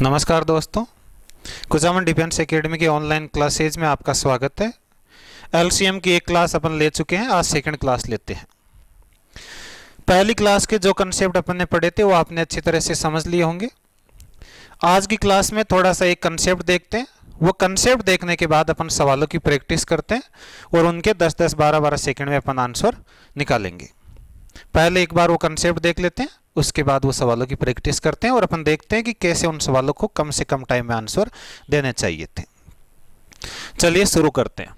नमस्कार दोस्तों, कुजामन defence academy की ऑनलाइन क्लासेज में आपका स्वागत है। एलसीएम की एक क्लास अपन ले चुके हैं, आज सेकंड क्लास लेते हैं। पहली क्लास के जो कंसेप्ट अपन ने पढ़े थे वो आपने अच्छी तरह से समझ लिए होंगे। आज की क्लास में थोड़ा सा एक कंसेप्ट देखते हैं, वो कंसेप्ट देखने के बाद अपन सवालों की प्रैक्टिस करते हैं और उनके 10-10, 12-12 सेकेंड में अपन आंसर निकालेंगे। पहले एक बार वो कंसेप्ट देख लेते हैं, उसके बाद वो सवालों की प्रैक्टिस करते हैं और अपन देखते हैं कि कैसे उन सवालों को कम से कम टाइम में आंसर देने चाहिए थे। चलिए शुरू करते हैं।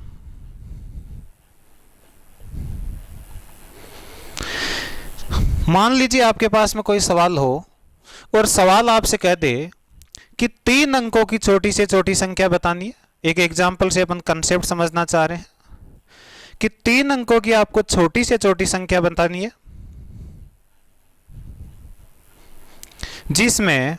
मान लीजिए आपके पास में कोई सवाल हो और सवाल आपसे कह दे कि 3 अंकों की छोटी से छोटी संख्या बतानी है। एक एग्जाम्पल से अपन कंसेप्ट समझना चाह रहे हैं कि 3 अंकों की आपको छोटी से छोटी संख्या बतानी है जिसमें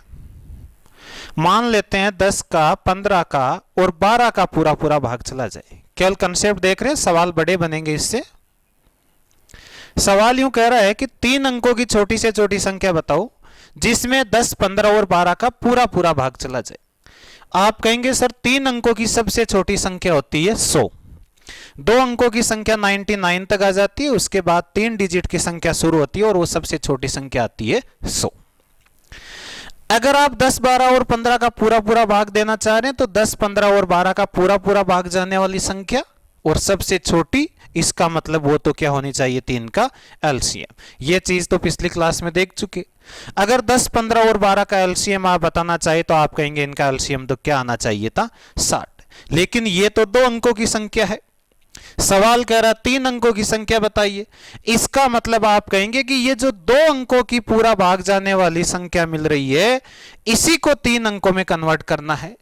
मान लेते हैं 10 का, 15 का और 12 का पूरा पूरा भाग चला जाए। केवल कंसेप्ट देख रहे हैं, सवाल बड़े बनेंगे इससे। सवाल यूं कह रहा है कि 3 अंकों की छोटी से छोटी संख्या बताओ जिसमें 10, 15 और 12 का पूरा पूरा भाग चला जाए। आप कहेंगे सर 3 अंकों की सबसे छोटी संख्या होती है 100, 2 अंकों की संख्या 99 तक आ जाती है, उसके बाद 3 डिजिट की संख्या शुरू होती है और वो सबसे छोटी संख्या आती है 100। अगर आप 10, 12 और 15 का पूरा पूरा भाग देना चाह रहे हैं तो 10, 15 और 12 का पूरा पूरा भाग जाने वाली संख्या और सबसे छोटी, इसका मतलब वो तो क्या होनी चाहिए 3 का एलसीएम। ये चीज तो पिछली क्लास में देख चुके। अगर 10, 15 और 12 का एलसीएम आप बताना चाहिए तो आप कहेंगे इनका एलसीएम तो क्या आना चाहिए था 60, लेकिन ये तो 2 अंकों की संख्या है। सवाल कह रहा 3 अंकों की संख्या बताइए, इसका मतलब आप कहेंगे कि ये जो 2 अंकों की पूरा भाग जाने वाली संख्या मिल रही है इसी को 3 अंकों में कन्वर्ट करना है।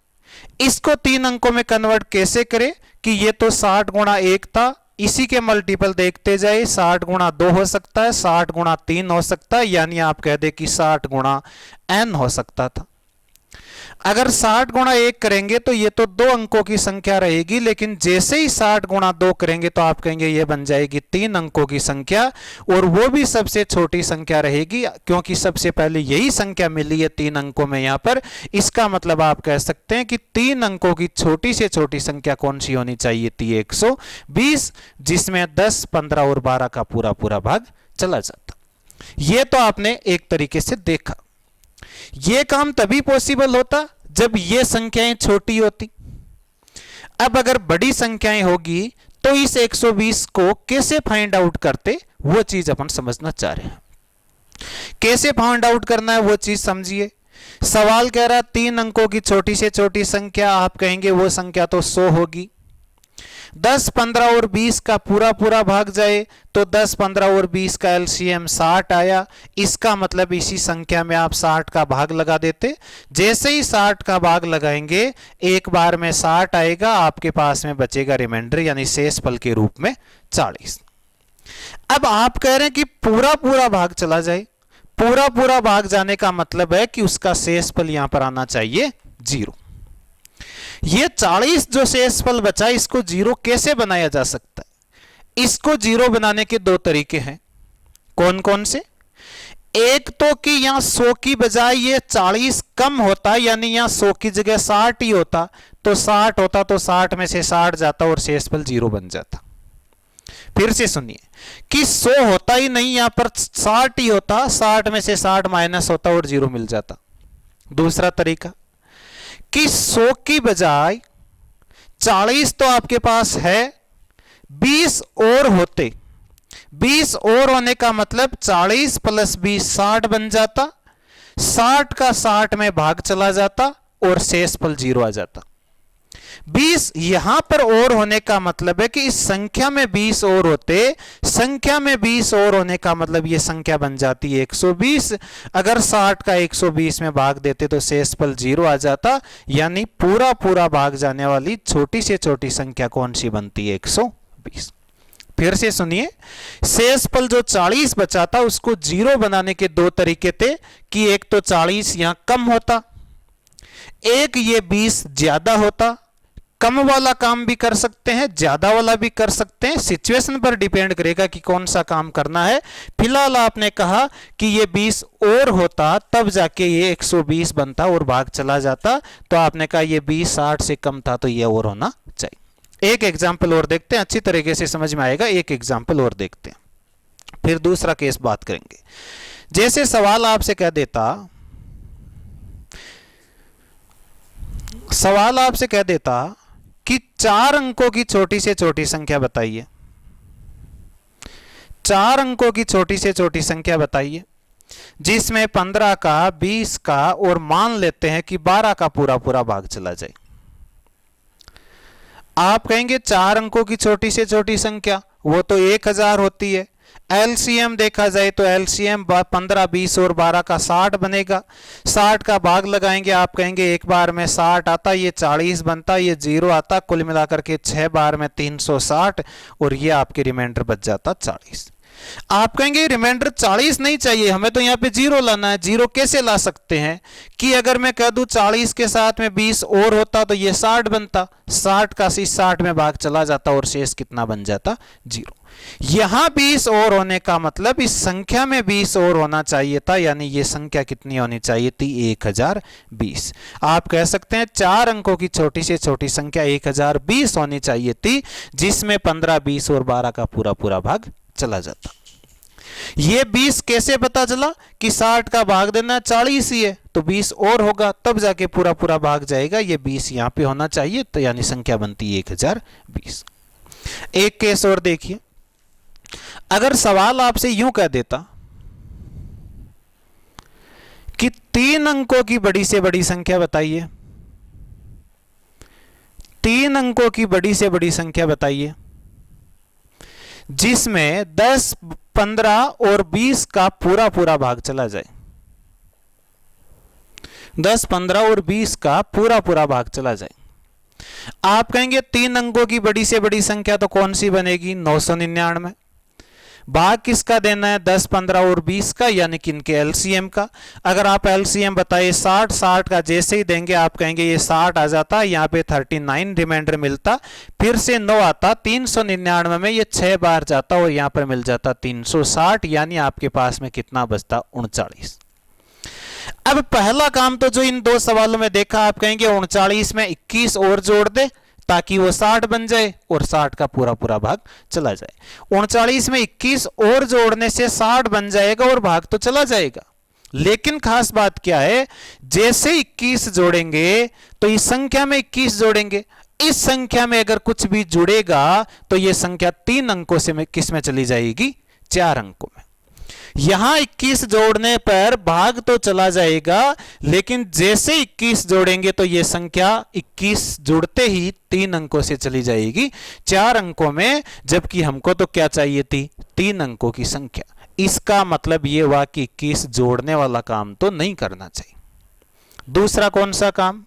इसको 3 अंकों में कन्वर्ट कैसे करें कि ये तो 60 गुणा 1 था, इसी के मल्टीपल देखते जाए, 60 गुणा 2 हो सकता है, 60 गुणा 3 हो सकता है, यानी आप कह दे कि 60 गुणा n हो सकता था। अगर 60 गुणा 1 करेंगे तो ये तो 2 अंकों की संख्या रहेगी, लेकिन जैसे ही 60 गुणा 2 करेंगे तो आप कहेंगे ये बन जाएगी 3 अंकों की संख्या और वो भी सबसे छोटी संख्या रहेगी क्योंकि सबसे पहले यही संख्या मिली है 3 अंकों में यहां पर। इसका मतलब आप कह सकते हैं कि 3 अंकों की छोटी से छोटी संख्या कौन सी होनी चाहिए थी 120, जिसमें 10, 15 और 12 का पूरा पूरा भाग चला जाता। ये तो आपने एक तरीके से देखा। यह काम तभी पॉसिबल होता जब ये संख्याएं छोटी होती। अब अगर बड़ी संख्याएं होगी तो इस 120 को कैसे फाइंड आउट करते, वो चीज अपन समझना चाह रहे हैं। कैसे फाइंड आउट करना है वो चीज समझिए। सवाल कह रहा 3 अंकों की छोटी से छोटी संख्या, आप कहेंगे वो संख्या तो 100 होगी। 10, 15 और 20 का पूरा पूरा भाग जाए तो 10, 15 और 20 का एलसीएम 60 आया। इसका मतलब इसी संख्या में आप 60 का भाग लगा देते। जैसे ही 60 का भाग लगाएंगे एक बार में 60 आएगा, आपके पास में बचेगा रिमाइंडर यानी शेषफल के रूप में 40। अब आप कह रहे हैं कि पूरा पूरा भाग चला जाए। पूरा पूरा भाग जाने का मतलब है कि उसका शेषफल यहां पर आना चाहिए 0। ये 40 जो शेषफल बचा इसको 0 कैसे बनाया जा सकता है? इसको 0 बनाने के 2 तरीके हैं। कौन कौन से? एक तो कि यहां 100 की बजाय ये 40 कम होता, यानी यहां 100 की जगह 60 ही होता, तो 60 होता तो 60 में से 60 जाता और शेषफल 0 बन जाता। फिर से सुनिए कि 100 होता ही नहीं, यहां पर 60 ही होता, 60 में से 60 माइनस होता और 0 मिल जाता। दूसरा तरीका कि 100 की बजाय 40 तो आपके पास है, 20 और होते। 20 और होने का मतलब 40 प्लस 20 60 बन जाता, 60 का 60 में भाग चला जाता और शेषफल 0 आ जाता। 20 यहां पर और होने का मतलब है कि इस संख्या में 20 और होते, संख्या में 20 और होने का मतलब ये संख्या बन जाती है 120। अगर 60 का 120 में भाग देते तो शेषफल 0 आ जाता, यानी पूरा पूरा भाग जाने वाली छोटी से छोटी संख्या कौन सी बनती है 120। फिर से सुनिए, शेषफल जो 40 बचा था उसको 0 बनाने के 2 तरीके थे कि एक तो 40 यहां कम होता, एक ये 20 ज्यादा होता। कम वाला काम भी कर सकते हैं, ज्यादा वाला भी कर सकते हैं, सिचुएशन पर डिपेंड करेगा कि कौन सा काम करना है। फिलहाल आपने कहा कि ये 20 और होता तब जाके ये 120 बनता और भाग चला जाता, तो आपने कहा ये 20 60 से कम था तो ये और होना चाहिए। एक एग्जाम्पल और देखते हैं, अच्छी तरीके से समझ में आएगा। एक एग्जाम्पल और देखते हैं, फिर दूसरा केस बात करेंगे। जैसे सवाल आपसे कह देता कि 4 अंकों की छोटी से छोटी संख्या बताइए। 4 अंकों की छोटी से छोटी संख्या बताइए जिसमें 15 का, 20 का और मान लेते हैं कि 12 का पूरा पूरा भाग चला जाए। आप कहेंगे 4 अंकों की छोटी से छोटी संख्या वो तो 1000 होती है। एलसीएम देखा जाए तो एलसीएम 15, 20 और 12 का 60 बनेगा। 60 का भाग लगाएंगे, आप कहेंगे एक बार में 60 आता, ये 40 बनता, ये 0 आता, कुल मिलाकर के 6 बार में 360 और ये आपके रिमाइंडर बच जाता 40। आप कहेंगे रिमाइंडर 40 नहीं चाहिए, हमें तो यहाँ पे 0 लाना है। 0 कैसे ला सकते हैं कि अगर मैं कह दूं 40 के साथ में 20 और होता तो ये 60 बनता, 60 का 60 में भाग चला जाता और शेष कितना बन जाता 0। यहां 20 और होने का मतलब इस संख्या में 20 और होना चाहिए था, यानी ये संख्या कितनी होनी चाहिए थी 1020। आप कह सकते हैं 4 अंकों की छोटी से छोटी संख्या 1020 होनी चाहिए थी जिसमें 15, 20 और 12 का पूरा पूरा भाग चला जाता। ये 20 कैसे पता चला कि 60 का भाग देना 40 ही है तो 20 और होगा तब जाके पूरा पूरा भाग जाएगा। ये 20 यहां पे होना चाहिए, तो यानी संख्या बनती है 1020। एक केस और देखिए, अगर सवाल आपसे यूं कह देता कि 3 अंकों की बड़ी से बड़ी संख्या बताइए, 3 अंकों की बड़ी से बड़ी संख्या बताइए जिसमें 10, 15 और 20 का पूरा पूरा भाग चला जाए। 10, 15 और 20 का पूरा पूरा भाग चला जाए। आप कहेंगे 3 अंकों की बड़ी से बड़ी संख्या तो कौन सी बनेगी 999। भाग किसका देना है 10, 15 और 20 का, यानी कि इनके एलसीएम का। अगर आप एलसीएम बताइए 60, 60 का जैसे ही देंगे आप कहेंगे ये 60 आ जाता, यहाँ पे 39 रिमाइंडर मिलता, फिर से 9 आता, 399 में ये 6 बार जाता और यहाँ पर मिल जाता 360, यानी आपके पास में कितना बचता 39। अब पहला काम तो जो इन दो सवालों में देखा, आप कहेंगे 39 में 21 और जोड़ दे ताकि वो 60 बन जाए और 60 का पूरा पूरा भाग चला जाए। 39 में 21 और जोड़ने से 60 बन जाएगा और भाग तो चला जाएगा। लेकिन खास बात क्या है, जैसे 21 जोड़ेंगे तो इस संख्या में 21 जोड़ेंगे, इस संख्या में अगर कुछ भी जुड़ेगा तो ये संख्या 3 अंकों से किस में चली जाएगी 4 अंकों में। यहां 21 जोड़ने पर भाग तो चला जाएगा, लेकिन जैसे 21 जोड़ेंगे तो यह संख्या 21 जुड़ते ही 3 अंकों से चली जाएगी 4 अंकों में, जबकि हमको तो क्या चाहिए थी 3 अंकों की संख्या। इसका मतलब यह हुआ कि 21 जोड़ने वाला काम तो नहीं करना चाहिए। दूसरा कौन सा काम,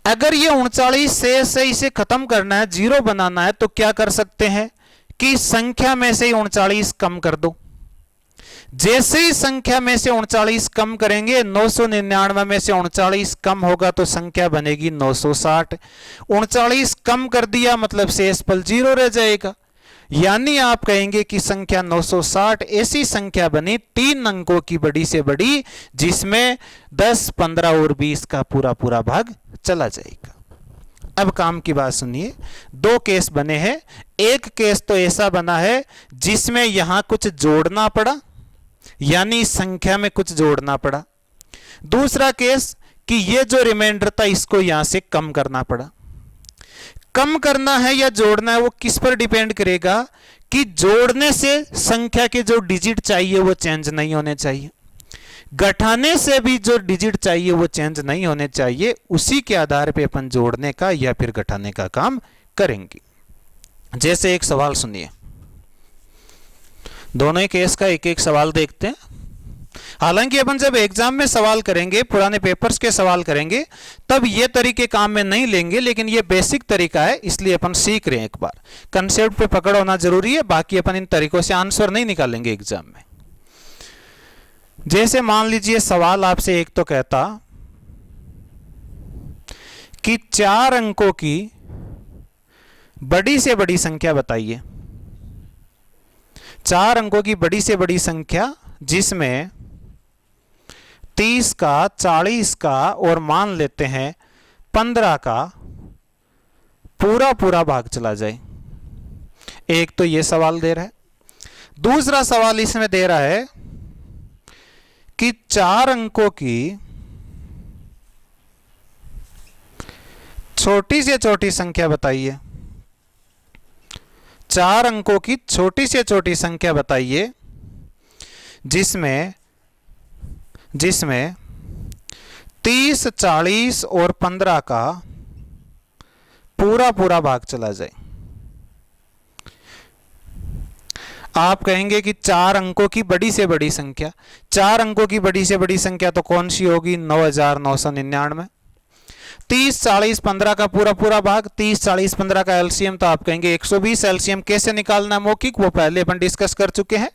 अगर ये 39 से इसे खत्म करना है, 0 बनाना है, तो क्या कर सकते हैं कि संख्या में से 39 कम कर दो। जैसे ही संख्या में से 39 कम करेंगे, 999 में से 39 कम होगा तो संख्या बनेगी 960। 39 कम कर दिया मतलब शेष पल 0 रह जाएगा, यानी आप कहेंगे कि संख्या 960 ऐसी संख्या बनी 3 अंकों की बड़ी से बड़ी जिसमें 10, 15 और 20 का पूरा पूरा भाग चला जाएगा। अब काम की बात सुनिए, 2 केस बने हैं। एक केस तो ऐसा बना है जिसमें यहां कुछ जोड़ना पड़ा, यानी इस संख्या में कुछ जोड़ना पड़ा। दूसरा केस कि ये जो रिमाइंडर था इसको यहां से कम करना पड़ा। कम करना है या जोड़ना है वो किस पर डिपेंड करेगा कि जोड़ने से संख्या के जो डिजिट चाहिए वो चेंज नहीं होने चाहिए, घटाने से भी जो डिजिट चाहिए वो चेंज नहीं होने चाहिए। उसी के आधार पे अपन जोड़ने का या फिर घटाने का काम करेंगे। जैसे एक सवाल सुनिए, दोनों ही केस का एक एक सवाल देखते हैं। हालांकि अपन जब एग्जाम में सवाल करेंगे, पुराने पेपर्स के सवाल करेंगे, तब ये तरीके काम में नहीं लेंगे, लेकिन ये बेसिक तरीका है इसलिए अपन सीख रहे हैं। एक बार कंसेप्ट पे पकड़ होना जरूरी है, बाकी अपन इन तरीकों से आंसर नहीं निकालेंगे एग्जाम में। जैसे मान लीजिए सवाल आपसे एक तो कहता कि 4 अंकों की बड़ी से बड़ी संख्या बताइए। 4 अंकों की बड़ी से बड़ी संख्या जिसमें 30 का, 40 का और मान लेते हैं 15 का पूरा पूरा भाग चला जाए। एक तो ये सवाल दे रहा है। दूसरा सवाल इसमें दे रहा है कि 4 अंकों की छोटी से छोटी संख्या बताइए। 4 अंकों की छोटी से छोटी संख्या बताइए जिसमें 30, 40 और 15 का पूरा पूरा भाग चला जाए। आप कहेंगे कि 4 अंकों की बड़ी से बड़ी संख्या, 4 अंकों की बड़ी से बड़ी संख्या तो कौन सी होगी? 9999। 30, 40, 15 का पूरा पूरा भाग, 30, 40, 15 का एलसीएम तो आप कहेंगे 120। एलसीएम कैसे निकालना है मौखिक, वो पहले अपन डिस्कस कर चुके हैं।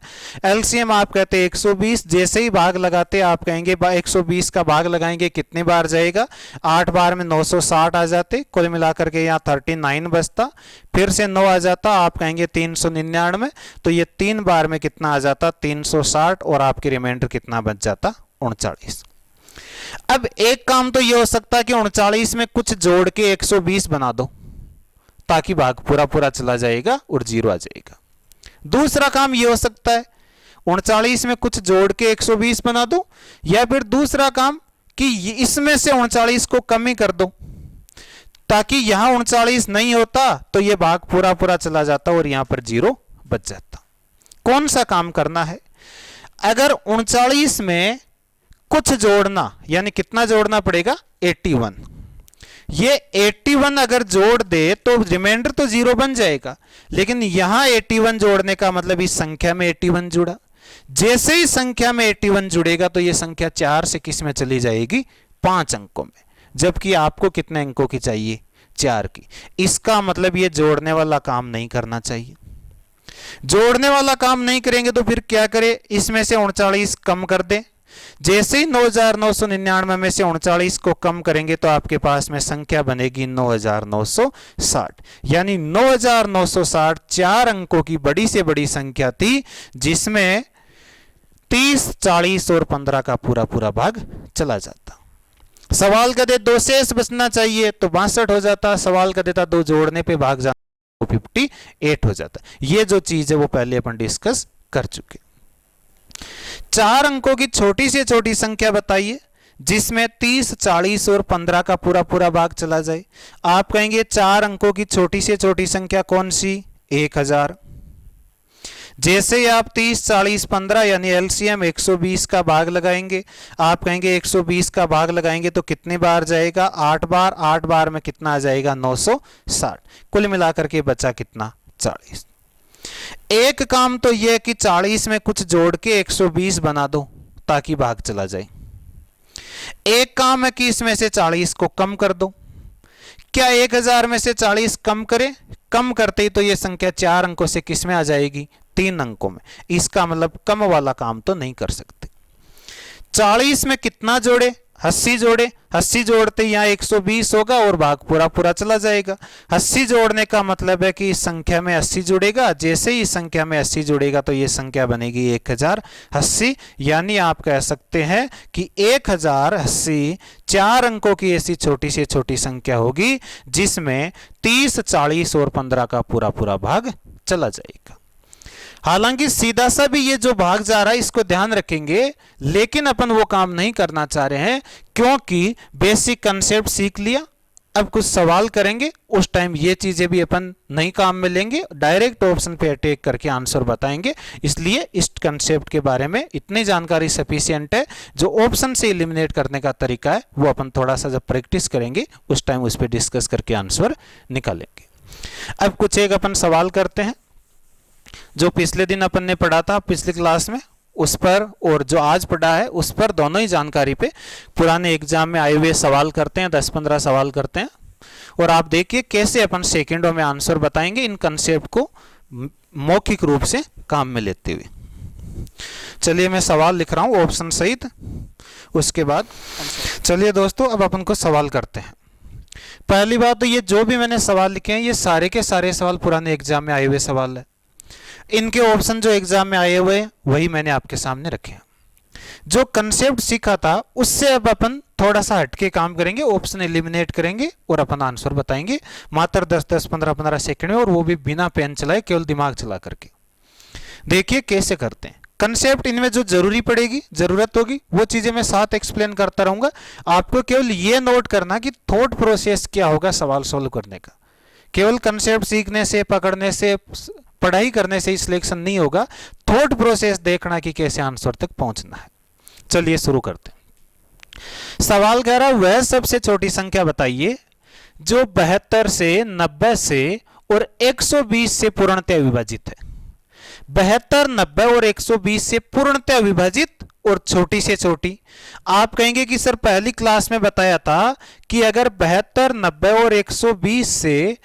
एलसीएम आप कहते हैं 120, जैसे ही भाग लगाते आप कहेंगे 120 का भाग लगाएंगे कितने बार जाएगा? 8 बार में 960 आ जाते, कुल मिलाकर के यहाँ 39 बचता। फिर से 9 आ जाता, आप कहेंगे 399, तो ये 3 बार में कितना आ जाता? 360, और आपके रिमाइंडर कितना बच जाता? 39। अब एक काम तो यह हो सकता है कि 39 में कुछ जोड़ के 120 बना दो ताकि भाग पूरा पूरा चला जाएगा और 0 आ जाएगा। दूसरा काम यह हो सकता है 39 में कुछ जोड़ के 120 बना दो, या फिर दूसरा काम कि इसमें से 39 को कम ही कर दो ताकि यहां 39 नहीं होता तो यह भाग पूरा पूरा चला जाता और यहां पर 0 बच जाता। कौन सा काम करना है? अगर 39 में कुछ जोड़ना, यानी कितना जोड़ना पड़ेगा? 81। ये 81 अगर जोड़ दे तो रिमाइंडर तो 0 बन जाएगा, लेकिन यहां 81 जोड़ने का मतलब इस संख्या में 81 जुड़ा। जैसे ही संख्या में 81 जुड़ेगा तो ये संख्या 4 से किस में चली जाएगी? 5 अंकों में, जबकि आपको कितने अंकों की चाहिए? 4 की। इसका मतलब ये जोड़ने वाला काम नहीं करना चाहिए। जोड़ने वाला काम नहीं करेंगे तो फिर क्या करें? इसमें से 39 कम कर दें। जैसे ही 9999 में से 39 को कम करेंगे तो आपके पास में संख्या बनेगी 9960। यानी 9960 4 अंकों की बड़ी से बड़ी संख्या थी जिसमें 30, 40 और 15 का पूरा पूरा भाग चला जाता। सवाल का दे 2 शेष बचना चाहिए तो 62 हो जाता। सवाल का देता 2 जोड़ने पे भाग जाता 58 हो जाता। ये जो चीज है वो पहले अपन डिस्कस कर चुके। 4 अंकों की छोटी से छोटी संख्या बताइए जिसमें 30, 40 और 15 का पूरा पूरा भाग चला जाए। आप कहेंगे 4 अंकों की छोटी से छोटी संख्या कौन सी? 1000। जैसे ही आप 30, 40, 15 यानी एलसीएम 120 का भाग लगाएंगे, आप कहेंगे 120 का भाग लगाएंगे तो कितने बार जाएगा? 8 बार। 8 बार में कितना आ जाएगा? 960। कुल मिलाकर के बचा कितना? 40। एक काम तो यह कि 40 में कुछ जोड़ के 120 बना दो ताकि भाग चला जाए। एक काम है कि इसमें से 40 को कम कर दो। क्या 1000 में से 40 कम करें? कम करते ही तो यह संख्या 4 अंकों से किस में आ जाएगी? 3 अंकों में। इसका मतलब कम वाला काम तो नहीं कर सकते। 40 में कितना जोड़े? 80 जोड़े। 80 जोड़ते यहाँ 120 होगा और भाग पूरा पूरा चला जाएगा। 80 जोड़ने का मतलब है कि इस संख्या में 80 जुड़ेगा। जैसे ही इस संख्या में 80 जुड़ेगा तो ये संख्या बनेगी 1080। यानी आप कह सकते हैं कि 1080 4 अंकों की ऐसी छोटी से छोटी संख्या होगी जिसमें 30, 40 और 15 का पूरा पूरा भाग चला जाएगा। हालांकि सीधा सा भी ये जो भाग जा रहा है इसको ध्यान रखेंगे, लेकिन अपन वो काम नहीं करना चाह रहे हैं क्योंकि बेसिक कंसेप्ट सीख लिया। अब कुछ सवाल करेंगे उस टाइम ये चीजें भी अपन नहीं काम में लेंगे, डायरेक्ट ऑप्शन पे अटैक करके आंसर बताएंगे। इसलिए इस कंसेप्ट के बारे में इतनी जानकारी सफिशिएंट है। जो ऑप्शन से एलिमिनेट करने का तरीका है वो अपन थोड़ा सा जब प्रैक्टिस करेंगे उस टाइम उस पर डिस्कस करके आंसर निकालेंगे। अब कुछ एक अपन सवाल करते हैं जो पिछले दिन अपन ने पढ़ा था पिछली क्लास में, उस पर और जो आज पढ़ा है उस पर दोनों ही जानकारी पे पुराने एग्जाम में आए हुए सवाल करते हैं। 10-15 सवाल करते हैं और आप देखिए कैसे अपन सेकंडों में आंसर बताएंगे इन कंसेप्ट को मौखिक रूप से काम में लेते हुए। चलिए मैं सवाल लिख रहा हूं ऑप्शन सहित, उसके बाद चलिए दोस्तों अब अपन को सवाल करते हैं। पहली बात तो ये जो भी मैंने सवाल लिखे हैं ये सारे के सारे सवाल पुराने एग्जाम में आए हुए सवाल है। इनके ऑप्शन जो एग्जाम में आए हुए हैं वही मैंने आपके सामने रखे हैं। जो कंसेप्ट सीखा था उससे अब अपन थोड़ा सा हटके काम करेंगे, ऑप्शन एलिमिनेट करेंगे और अपन आंसर बताएंगे मात्र 10-10, 15-15 सेकंड में, और वो भी बिना पेन चलाए, केवल दिमाग चला करके। देखिए कैसे करते हैं। कंसेप्ट इनमें जो जरूरी पड़ेगी, जरूरत होगी, वो चीजें मैं साथ एक्सप्लेन करता रहूंगा। आपको केवल ये नोट करना कि थॉट प्रोसेस क्या होगा सवाल सोल्व करने का। केवल कंसेप्ट सीखने से, पकड़ने से, पढ़ाई करने से ही सिलेक्शन नहीं होगा, थॉट प्रोसेस देखना कि कैसे आंसर तक पहुंचना है। चलिए शुरू करते हैं। सवाल कह रहा है वह सबसे छोटी संख्या बताइए जो 72 से, 90 से और 120 से पूर्णतः विभाजित है। 72, 90 और 120 से पूर्णतः विभाजित और छोटी से छोटी। आप कहेंगे कि सर पहली क्लास में बताया था कि अगर 72, 90 और 120 से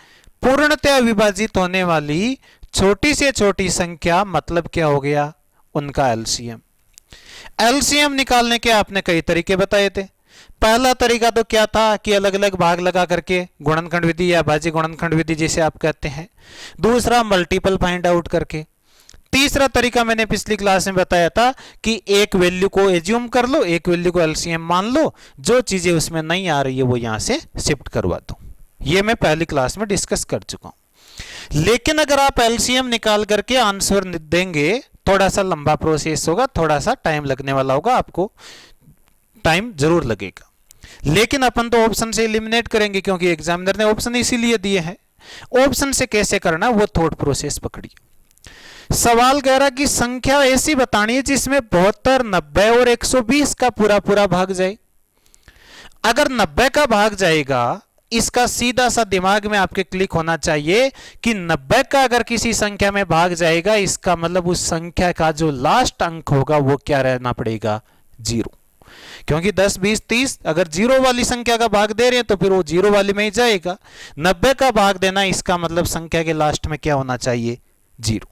पूर्णतः विभाजित होने वाली छोटी से छोटी संख्या मतलब क्या हो गया, उनका एलसीएम। एलसीएम निकालने के आपने कई तरीके बताए थे। पहला तरीका तो क्या था कि अलग अलग भाग लगा करके, गुणनखंड विधि या भाज्य गुणनखंड विधि जिसे आप कहते हैं। दूसरा मल्टीपल फाइंड आउट करके। तीसरा तरीका मैंने पिछली क्लास में बताया था कि एक वैल्यू को एज्यूम कर लो, एक वैल्यू को एलसीएम मान लो, जो चीजें उसमें नहीं आ रही है वो यहां से शिफ्ट करवा दो। ये मैं पहली क्लास में डिस्कस कर चुका हूं। लेकिन अगर आप एलसीएम निकाल करके आंसर देंगे, थोड़ा सा लंबा प्रोसेस होगा, थोड़ा सा टाइम लगने वाला होगा, आपको टाइम जरूर लगेगा। लेकिन अपन तो ऑप्शन से एलिमिनेट करेंगे क्योंकि एग्जामिनर ने ऑप्शन इसीलिए दिए हैं। ऑप्शन से कैसे करना वो थॉट प्रोसेस पकड़िए। सवाल कह रहा कि संख्या ऐसी बतानी है जिसमें 72, 90 और 120 का पूरा पूरा भाग जाए। अगर 90 का भाग जाएगा, इसका सीधा सा दिमाग में आपके क्लिक होना चाहिए कि 90 का अगर किसी संख्या में भाग जाएगा, इसका मतलब उस संख्या का जो लास्ट अंक होगा वो क्या रहना पड़ेगा, 0। क्योंकि 10, 20, 30 अगर 0 वाली संख्या का भाग दे रहे हैं तो फिर वो 0 वाली में ही जाएगा। 90 का भाग देना, इसका मतलब संख्या के लास्ट में क्या होना चाहिए, 0।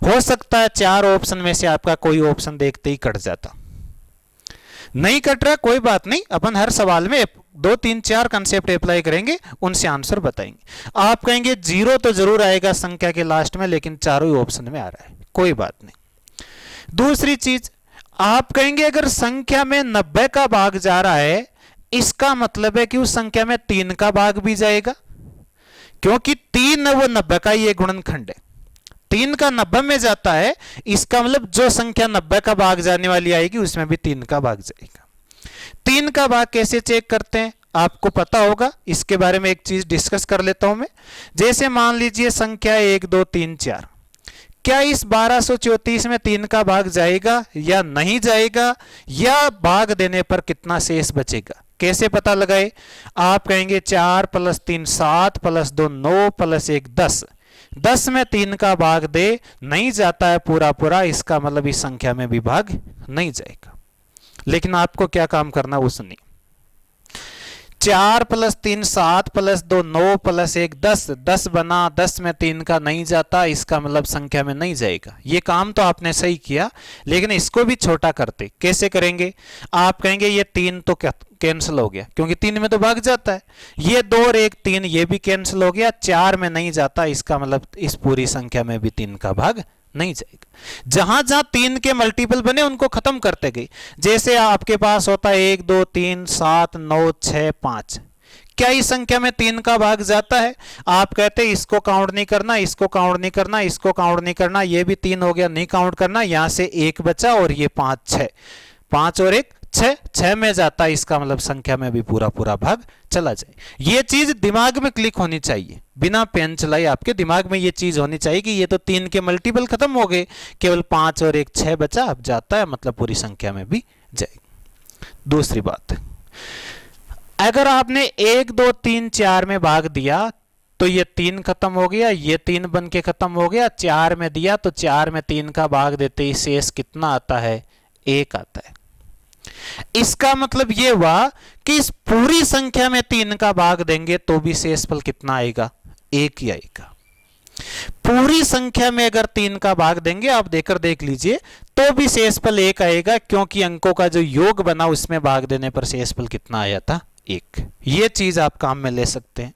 हो सकता है 4 ऑप्शन में से आपका कोई ऑप्शन देखते ही कट जाता। नहीं कट रहा कोई बात नहीं, अपन हर सवाल में 2, 3, 4 कंसेप्ट अप्लाई करेंगे, उनसे आंसर बताएंगे। आप कहेंगे 0 तो जरूर आएगा संख्या के लास्ट में, लेकिन चारों ही ऑप्शन में आ रहा है, कोई बात नहीं। दूसरी चीज आप कहेंगे अगर संख्या में 90 का भाग जा रहा है, इसका मतलब है कि उस संख्या में 3 का भाग भी जाएगा, क्योंकि 3 वो 90 का ही एक गुणनखंड है। 3 का 90 में जाता है, इसका मतलब जो संख्या 90 का भाग जाने वाली आएगी उसमें भी 3 का भाग जाएगा। 3 का भाग कैसे चेक करते हैं आपको पता होगा, इसके बारे में एक चीज डिस्कस कर लेता हूं मैं। जैसे मान लीजिए संख्या 1, 2, 3, 4, क्या इस 1234 में 3 का भाग जाएगा या नहीं जाएगा, या भाग देने पर कितना शेष बचेगा, कैसे पता लगाए। आप कहेंगे 4 + 3 7 + 2 9 + 1 10। 10 में 3 का भाग दे, नहीं जाता है पूरा पूरा, इसका मतलब इस संख्या में भी भाग नहीं जाएगा। लेकिन आपको क्या काम करना वो सुनिए। 4 + 3 7 + 2 9 + 1 10, 10 बना, 10 में 3 का नहीं जाता, इसका मतलब संख्या में नहीं जाएगा। ये काम तो आपने सही किया, लेकिन इसको भी छोटा करते कैसे करेंगे। आप कहेंगे ये 3 तो कैंसिल हो गया, क्योंकि 3 में तो भाग जाता है। ये 2 और 1 3, ये भी कैंसिल हो गया। 4 में नहीं जाता, इसका मतलब इस पूरी संख्या में भी 3 का भाग नहीं जाएगा। जहां जहां 3 के मल्टीपल बने उनको खत्म करते गए। जैसे आपके पास होता है 1 2 3 7 9 6 5, क्या इस संख्या में 3 का भाग जाता है। आप कहते हैं इसको काउंट नहीं करना, इसको काउंट नहीं करना, इसको काउंट नहीं करना, ये भी 3 हो गया, नहीं काउंट करना, यहां से 1 बचा और ये 5 6, 5 और 1 6, 6 में जाता है, इसका मतलब संख्या में भी पूरा पूरा भाग चला जाए। ये चीज दिमाग में क्लिक होनी चाहिए, बिना पेन चलाए आपके दिमाग में ये चीज होनी चाहिए कि ये तो 3 के मल्टीपल खत्म हो गए, केवल 5 और 1 6 बचा, अब जाता है, मतलब पूरी संख्या में भी जाएगी। दूसरी बात, अगर आपने 1 2 3 4 में भाग दिया तो ये 3 खत्म हो गया, ये 3 बन के खत्म हो गया। 4 में दिया तो 4 में 3 का भाग देते ही शेष कितना आता है, 1 आता है। इसका मतलब यह हुआ कि इस पूरी संख्या में 3 का भाग देंगे तो भी शेषफल कितना आएगा, 1 ही आएगा। पूरी संख्या में अगर 3 का भाग देंगे, आप देकर देख लीजिए, तो भी शेषफल 1 आएगा, क्योंकि अंकों का जो योग बना उसमें भाग देने पर शेषफल कितना आया था, 1। ये चीज आप काम में ले सकते हैं।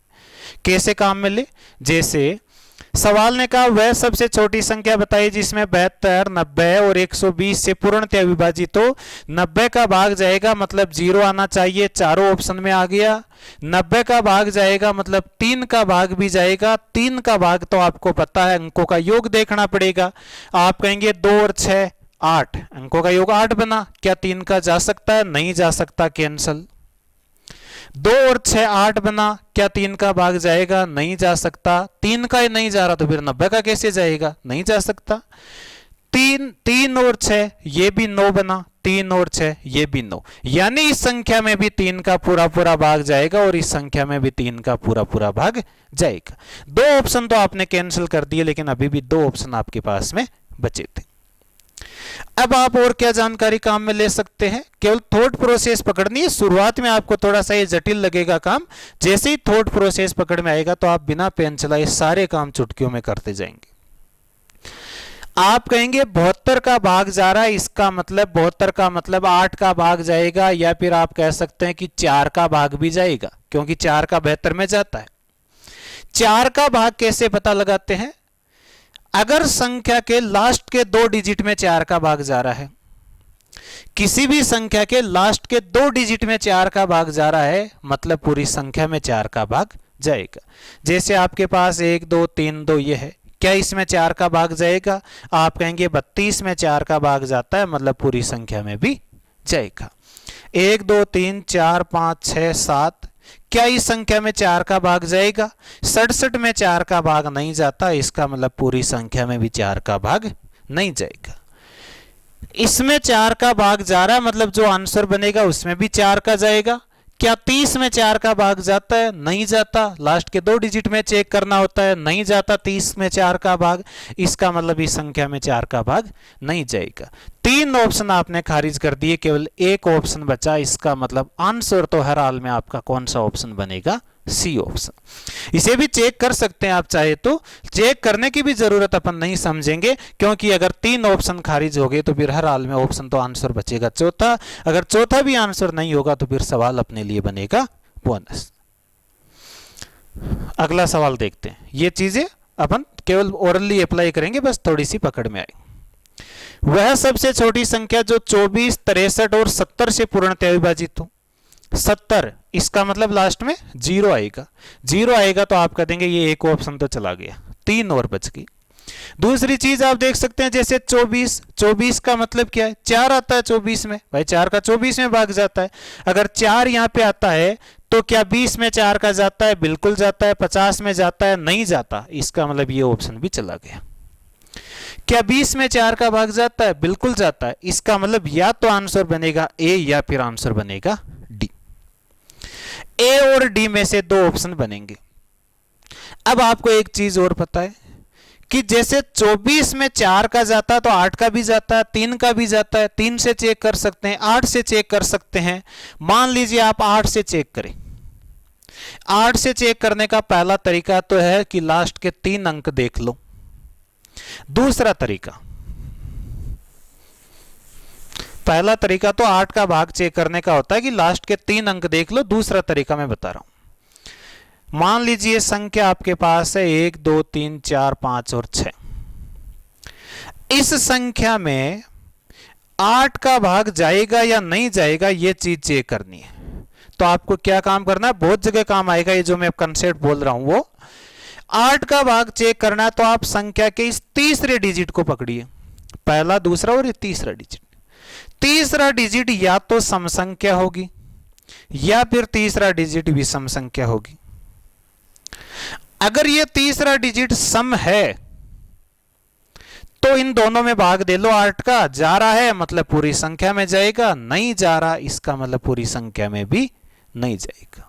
कैसे काम में ले? जैसे सवाल ने कहा वह सबसे छोटी संख्या बताइए जिसमें 72, 90 और 120 से पूर्णतः विभाजित हो। 90 का भाग जाएगा मतलब 0 आना चाहिए, चारों ऑप्शन में आ गया। 90 का भाग जाएगा मतलब 3 का भाग भी जाएगा। 3 का भाग तो आपको पता है, अंकों का योग देखना पड़ेगा। आप कहेंगे 2 और 6 8, अंकों का योग 8 बना। क्या 3 का जा सकता है? नहीं जा सकता, कैंसल। 2 और 6 8 बना। क्या 3 का भाग जाएगा? नहीं जा सकता। 3 का ही नहीं जा रहा तो फिर 90 का कैसे जाएगा? नहीं जा सकता। 3 और 6 ये भी 9 बना। 3 और 6 ये भी 9, यानी इस संख्या में भी 3 का पूरा पूरा भाग जाएगा और इस संख्या में भी 3 का पूरा पूरा भाग जाएगा। 2 ऑप्शन तो आपने कैंसिल कर दिए, लेकिन अभी भी 2 ऑप्शन आपके पास में बचे थे। अब आप और क्या जानकारी काम में ले सकते हैं? केवल थॉट प्रोसेस पकड़नी है। शुरुआत में आपको थोड़ा सा ये जटिल लगेगा काम, जैसे ही थॉट प्रोसेस पकड़ में आएगा तो आप बिना पेन चलाए सारे काम चुटकियों में करते जाएंगे। आप कहेंगे 72 का भाग जा रहा है, इसका मतलब 72 का मतलब 8 का भाग जाएगा, या फिर आप कह सकते हैं कि 4 का भाग भी जाएगा, क्योंकि 4 का 72 में जाता है। 4 का भाग कैसे पता लगाते हैं? अगर संख्या के लास्ट के 2 डिजिट में 4 का भाग जा रहा है, किसी भी संख्या के लास्ट के 2 डिजिट में 4 का भाग जा रहा है, मतलब पूरी संख्या में 4 का भाग जाएगा। जैसे आपके पास 1 2 3 2 ये है, क्या इसमें 4 का भाग जाएगा? आप कहेंगे 32 में 4 का भाग जाता है, मतलब पूरी संख्या में भी जाएगा। 1 2 3 4 5 6 7, क्या इस संख्या में 4 का भाग जाएगा? 67 में 4 का भाग नहीं जाता, इसका मतलब पूरी संख्या में भी 4 का भाग नहीं जाएगा। इसमें 4 का भाग जा रहा है, मतलब जो आंसर बनेगा उसमें भी 4 का जाएगा। क्या 30 में 4 का भाग जाता है? नहीं जाता, लास्ट के 2 डिजिट में चेक करना होता है, नहीं जाता 30 में 4 का भाग, इसका मतलब इस संख्या में 4 का भाग नहीं जाएगा। 3 ऑप्शन आपने खारिज कर दिए, केवल एक ऑप्शन बचा, इसका मतलब आंसर तो हर हाल में आपका कौन सा ऑप्शन बनेगा? C option. इसे भी चेक कर सकते हैं आप चाहे तो, चेक करने की भी जरूरत अपन नहीं समझेंगे, क्योंकि अगर 3 ऑप्शन खारिज हो गए तो फिर हर हाल में ऑप्शन तो आंसर बचेगा चौथा। अगर चौथा भी आंसर नहीं होगा तो फिर सवाल अपने लिए बनेगा बोनस। अगला सवाल देखते हैं। ये चीजें अपन केवल ओरली अप्लाई करेंगे, बस थोड़ी सी पकड़ में आए। वह सबसे छोटी संख्या जो 24, 63 और 70 से पूर्णतः विभाजित हो। 70, इसका मतलब लास्ट में 0 आएगा। 0 आएगा तो आप कह देंगे ये एक ऑप्शन तो चला गया, 3 और बच गई। दूसरी चीज आप देख सकते हैं, जैसे 24, 24 का मतलब क्या है? 4 आता है 24 में, भाई 4 का 24 में भाग जाता है। अगर 4 यहां पे आता है तो क्या 20 में 4 का जाता है? बिल्कुल जाता है। 50 में जाता है? नहीं जाता, इसका मतलब ये ऑप्शन भी चला गया। क्या 20 में 4 का भाग जाता है? बिल्कुल जाता है, इसका मतलब या तो आंसर बनेगा ए या फिर आंसर बनेगा डी। ए और डी में से 2 ऑप्शन बनेंगे। अब आपको एक चीज और पता है कि जैसे 24 में 4 का जाता है तो 8 का भी जाता है, 3 का भी जाता है। 3 से चेक कर सकते हैं, 8 से चेक कर सकते हैं। मान लीजिए आप 8 से चेक करें। 8 से चेक करने का पहला तरीका तो है कि लास्ट के 3 अंक देख लो। दूसरा तरीका, पहला तरीका तो 8 का भाग चेक करने का होता है कि लास्ट के 3 अंक देख लो। दूसरा तरीका मैं बता रहा हूं। मान लीजिए संख्या आपके पास है 1 2 3 4 5 और 6। इस संख्या में 8 का भाग जाएगा या नहीं जाएगा, यह चीज चेक करनी है। तो आपको क्या काम करना है? बहुत जगह काम आएगा ये जो मैं कंसेप्ट बोल रहा हूं वो। 8 का भाग चेक करना है तो आप संख्या के इस तीसरे डिजिट को पकड़िए, पहला, दूसरा और ये तीसरा डिजिट। तीसरा डिजिट या तो सम संख्या होगी या फिर तीसरा डिजिट विषम संख्या होगी। अगर ये तीसरा डिजिट सम है तो इन दोनों में भाग दे लो। 8 का जा रहा है मतलब पूरी संख्या में जाएगा, नहीं जा रहा इसका मतलब पूरी संख्या में भी नहीं जाएगा।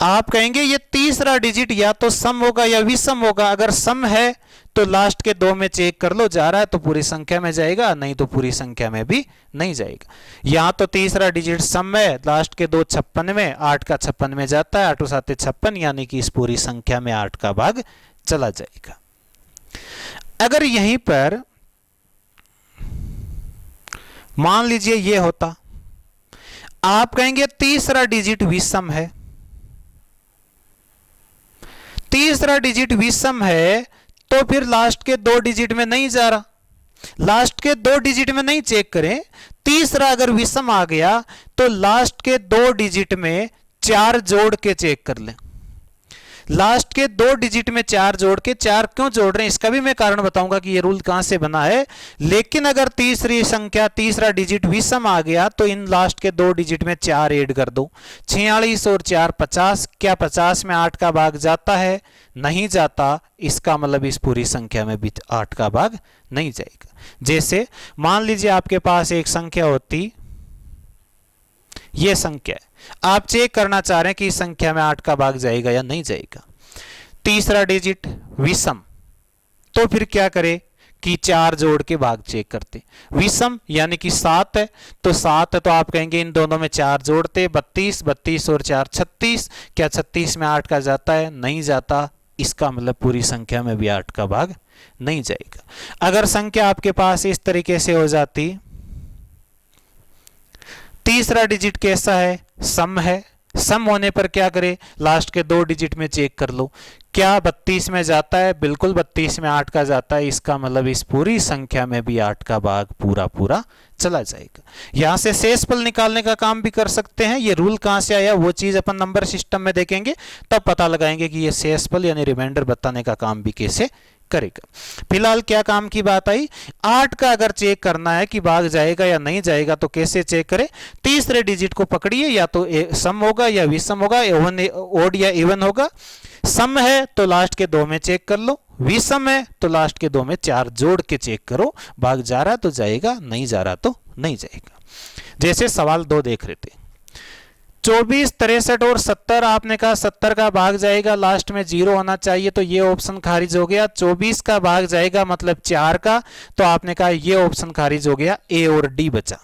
आप कहेंगे ये तीसरा डिजिट या तो सम होगा या विषम होगा। अगर सम है तो लास्ट के 2 में चेक कर लो, जा रहा है तो पूरी संख्या में जाएगा, नहीं तो पूरी संख्या में भी नहीं जाएगा। यहां तो तीसरा डिजिट सम है, लास्ट के 2 56 में, 8 का 56 में जाता है, 8 7 56, यानी कि इस पूरी संख्या में 8 का भाग चला जाएगा। अगर यहीं पर मान लीजिए ये होता आप कहेंगे तीसरा डिजिट विषम है, तीसरा डिजिट विषम है तो फिर लास्ट के 2 डिजिट में नहीं जा रहा, लास्ट के 2 डिजिट में नहीं चेक करें। तीसरा अगर विषम आ गया तो लास्ट के 2 डिजिट में 4 जोड़ के चेक कर लें। लास्ट के 2 डिजिट में 4 जोड़ के, 4 क्यों जोड़ रहे हैं इसका भी मैं कारण बताऊंगा कि ये रूल कहां से बना है। लेकिन अगर तीसरी संख्या, तीसरा डिजिट विषम आ गया तो इन लास्ट के 2 डिजिट में 4 ऐड कर दो। 46 और 4 50। क्या 50 में 8 का भाग जाता है? नहीं जाता। इसका मतलब इस पूरी संख्या में भी 8 का भाग नहीं जाएगा। जैसे मान लीजिए आपके पास एक संख्या होती, यह संख्या है, आप चेक करना चाह रहे हैं कि इस संख्या में 8 का भाग जाएगा या नहीं जाएगा। तीसरा डिजिट विषम, तो फिर क्या करें कि 4 जोड़ के भाग चेक करते। विषम यानी कि 7 है तो 7 है तो आप कहेंगे इन दोनों में 4 जोड़ते, 32, 32 और 4 36। क्या 36 में 8 का जाता है? नहीं जाता। इसका मतलब पूरी संख्या में भी 8 का भाग नहीं जाएगा। अगर संख्या आपके पास इस तरीके से हो जाती, तीसरा डिजिट कैसा है? सम है। सम होने पर क्या करें? लास्ट के 2 डिजिट में चेक कर लो। क्या 32 में जाता है? बिल्कुल 32 में 8 का जाता है। इसका मतलब इस पूरी संख्या में भी 8 का भाग पूरा पूरा चला जाएगा। यहां से शेषफल निकालने का काम भी कर सकते हैं। ये रूल कहां से आया वो चीज अपन नंबर सिस्टम में देखेंगे, तब पता लगाएंगे कि ये शेषफल यानी रिमाइंडर बताने का काम भी कैसे करेगा। फिलहाल क्या काम की बात आई, 8 का अगर चेक करना है कि भाग जाएगा या नहीं जाएगा तो कैसे चेक करें? तीसरे डिजिट को पकड़िए, या तो सम होगा या विषम होगा, ओड या इवन होगा। सम है तो लास्ट के 2 में चेक कर लो, विषम है तो लास्ट के 2 में 4 जोड़ के चेक करो। भाग जा रहा तो जाएगा, नहीं जा रहा तो नहीं जाएगा। जैसे सवाल 2 देख रहे थे, 24, 63 और 70। आपने कहा 70 का भाग जाएगा, लास्ट में 0 होना चाहिए तो ये ऑप्शन खारिज हो गया। 24 का भाग जाएगा मतलब 4 का, तो आपने कहा ये ऑप्शन खारिज हो गया, ए और डी बचा।